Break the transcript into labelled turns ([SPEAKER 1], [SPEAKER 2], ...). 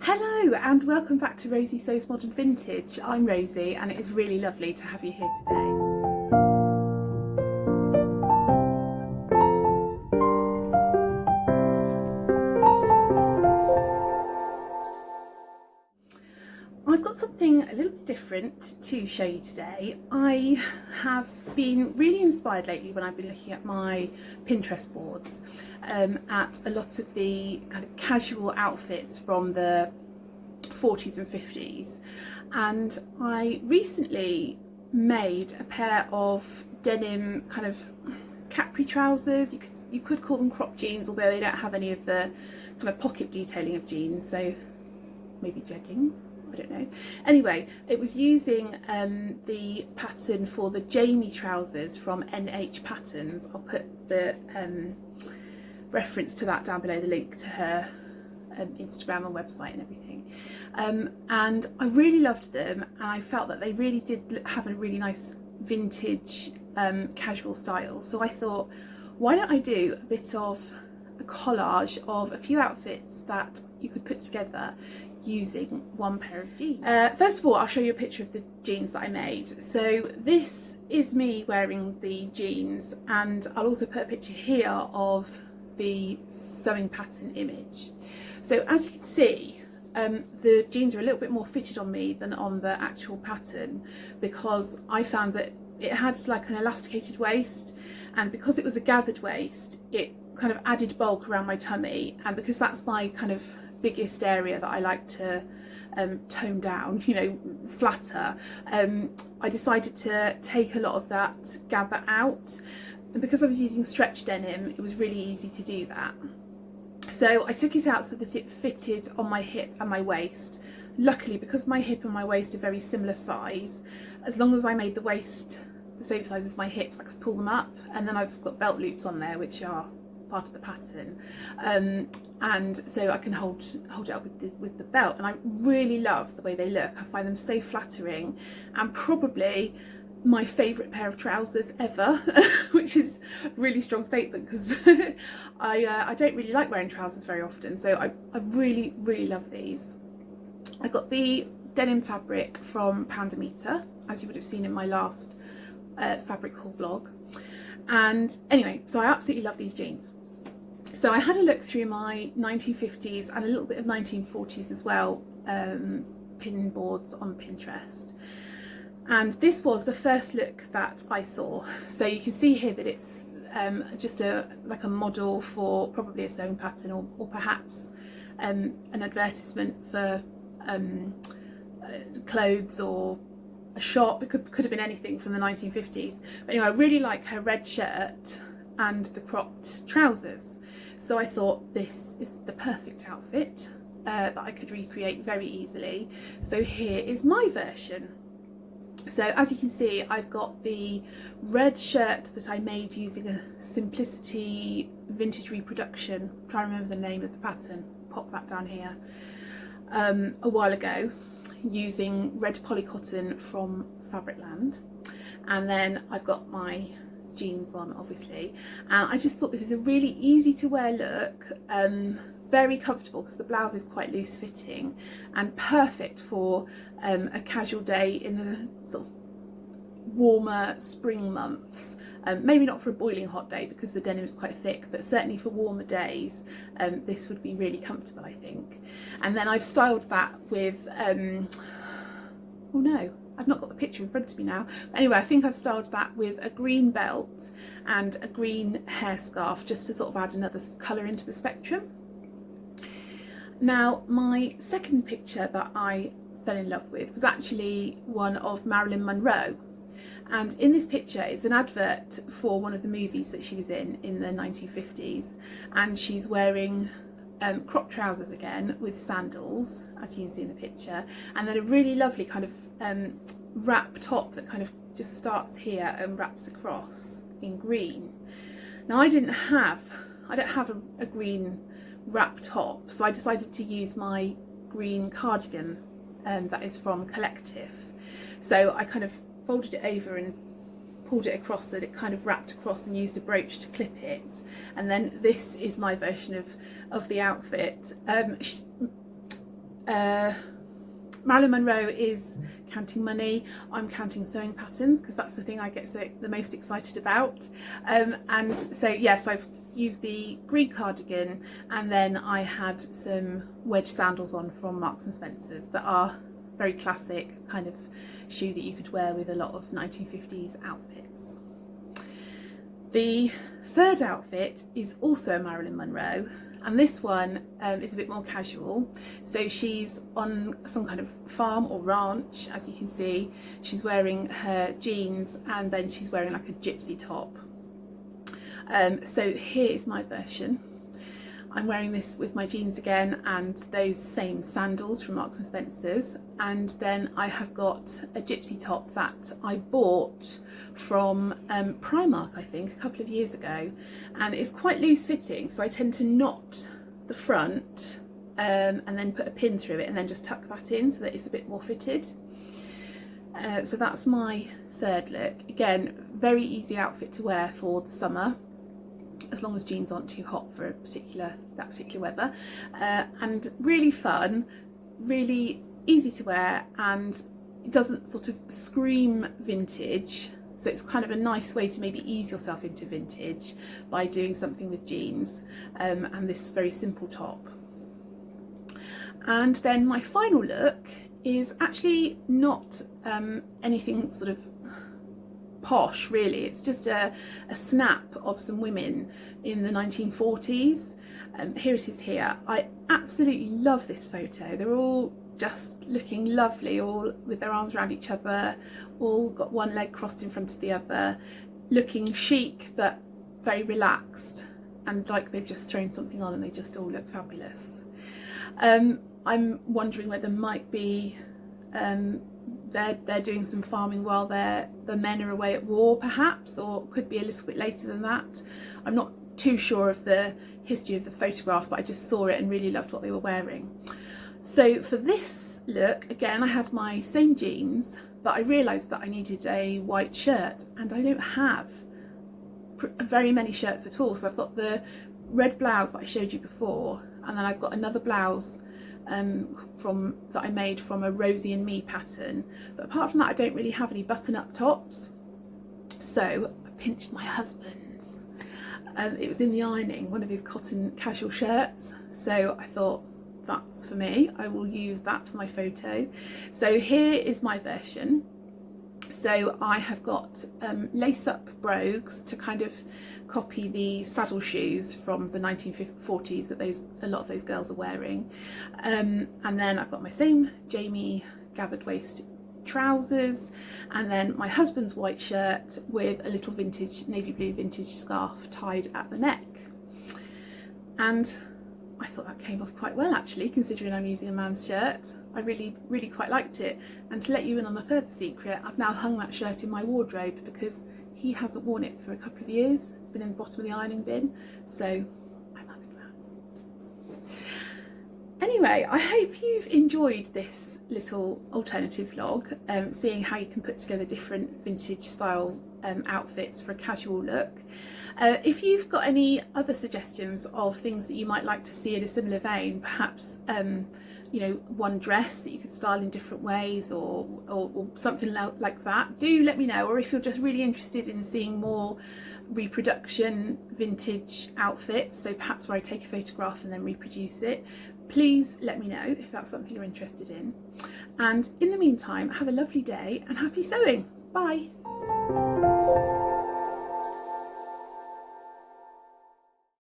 [SPEAKER 1] Hello and welcome back to Rosie Sews Modern Vintage. I'm Rosie and it is really lovely to have you here today. I've got something a little bit different to show you today. I have been really inspired lately when I've been looking at my Pinterest boards at a lot of the kind of casual outfits from the 40s and 50s, and I recently made a pair of denim kind of capri trousers. You could call them crop jeans, although they don't have any of the kind of pocket detailing of jeans, so maybe jeggings, I don't know. Anyway, it was using the pattern for the Jamie trousers from NH Patterns. I'll put the reference to that down below, the link to her Instagram and website and everything. And I really loved them, and I felt that they really did have a really nice vintage casual style. So I thought, why don't I do a bit of a collage of a few outfits that you could put together using one pair of jeans. First of all, I'll show you a picture of the jeans that I made. So this is me wearing the jeans, and I'll also put a picture here of the sewing pattern image. So as you can see, the jeans are a little bit more fitted on me than on the actual pattern, because I found that it had like an elasticated waist, and because it was a gathered waist, it kind of added bulk around my tummy, and because that's my kind of biggest area that I like to tone down, you know, flatter, I decided to take a lot of that gather out, and because I was using stretch denim, it was really easy to do that. So I took it out so that it fitted on my hip and my waist. Luckily, because my hip and my waist are very similar size, as long as I made the waist the same size as my hips, I could pull them up, and then I've got belt loops on there which are part of the pattern, and so I can hold it up with the belt, and I really love the way they look. I find them so flattering, and probably my favourite pair of trousers ever, which is a really strong statement because I don't really like wearing trousers very often, so I really love these. I got the denim fabric from Poundometer, as you would have seen in my last fabric haul vlog, and anyway, so I absolutely love these jeans. So I had a look through my 1950s and a little bit of 1940s as well pin boards on Pinterest, and this was the first look that I saw. So you can see here that it's just like a model for probably a sewing pattern, or perhaps an advertisement for clothes or a shop. It could have been anything from the 1950s. But anyway, I really like her red shirt and the cropped trousers. So I thought this is the perfect outfit that I could recreate very easily. So here is my version. So as you can see, I've got the red shirt that I made using a Simplicity vintage reproduction. I'm trying to remember the name of the pattern, pop that down here, a while ago, using red polycotton from Fabricland. And then I've got my jeans on, obviously, and I just thought this is a really easy to wear look, very comfortable because the blouse is quite loose fitting, and perfect for a casual day in the sort of warmer spring months. Maybe not for a boiling hot day because the denim is quite thick, but certainly for warmer days this would be really comfortable, I think. And then I've styled that with oh no, I've not got the picture in front of me now. But anyway, I think I've styled that with a green belt and a green hair scarf, just to sort of add another colour into the spectrum. Now, my second picture that I fell in love with was actually one of Marilyn Monroe. And in this picture, it's an advert for one of the movies that she was in the 1950s. And she's wearing crop trousers again with sandals, as you can see in the picture. And then a really lovely kind of wrap top that kind of just starts here and wraps across in green. Now, I don't have a green wrap top, so I decided to use my green cardigan that is from Collective. So I kind of folded it over and pulled it across so that it kind of wrapped across, and used a brooch to clip it. And then this is my version of the outfit. Marilyn Monroe is counting money. I'm counting sewing patterns because that's the thing I get the most excited about. And so yes, I've used the green cardigan, and then I had some wedge sandals on from Marks and Spencer's that are very classic kind of shoe that you could wear with a lot of 1950s outfits. The third outfit is also a Marilyn Monroe, and this one is a bit more casual. So she's on some kind of farm or ranch, as you can see. She's wearing her jeans, and then she's wearing like a gypsy top. So here is my version. I'm wearing this with my jeans again and those same sandals from Marks and Spencer's, and then I have got a gypsy top that I bought from Primark, I think, a couple of years ago, and it's quite loose fitting, so I tend to knot the front and then put a pin through it and then just tuck that in so that it's a bit more fitted. So that's my third look. Again, very easy outfit to wear for the summer, as long as jeans aren't too hot for that particular weather, and really fun, really easy to wear, and it doesn't sort of scream vintage, so it's kind of a nice way to maybe ease yourself into vintage by doing something with jeans and this very simple top. And then my final look is actually not anything sort of posh really. It's just a snap of some women in the 1940s. Here it is here. I absolutely love this photo. They're all just looking lovely, all with their arms around each other, all got one leg crossed in front of the other, looking chic but very relaxed, and like they've just thrown something on and they just all look fabulous. I'm wondering whether might be they're doing some farming while the men are away at war, perhaps, or could be a little bit later than that. I'm not too sure of the history of the photograph, but I just saw it and really loved what they were wearing. So for this look, again, I had my same jeans, but I realised that I needed a white shirt, and I don't have very many shirts at all. So I've got the red blouse that I showed you before, and then I've got another blouse that I made from a Rosie and Me pattern, but apart from that I don't really have any button-up tops. So I pinched my husband's, it was in the ironing, one of his cotton casual shirts, so I thought that's for me, I will use that for my photo. So here is my version. So I have got lace-up brogues to kind of copy the saddle shoes from the 1940s that a lot of those girls are wearing. And then I've got my same Jamie gathered waist trousers, and then my husband's white shirt with a little vintage, navy blue vintage scarf tied at the neck. And I thought that came off quite well actually, considering I'm using a man's shirt. I really quite liked it. And to let you in on a further secret, I've now hung that shirt in my wardrobe because he hasn't worn it for a couple of years. It's been in the bottom of the ironing bin, so I'm having that. Anyway, I hope you've enjoyed this little alternative vlog, seeing how you can put together different vintage style outfits for a casual look. If you've got any other suggestions of things that you might like to see in a similar vein, perhaps you know, one dress that you could style in different ways, or something like that, do let me know. Or if you're just really interested in seeing more reproduction vintage outfits, so perhaps where I take a photograph and then reproduce it, please let me know if that's something you're interested in. And in the meantime, have a lovely day and happy sewing. Bye.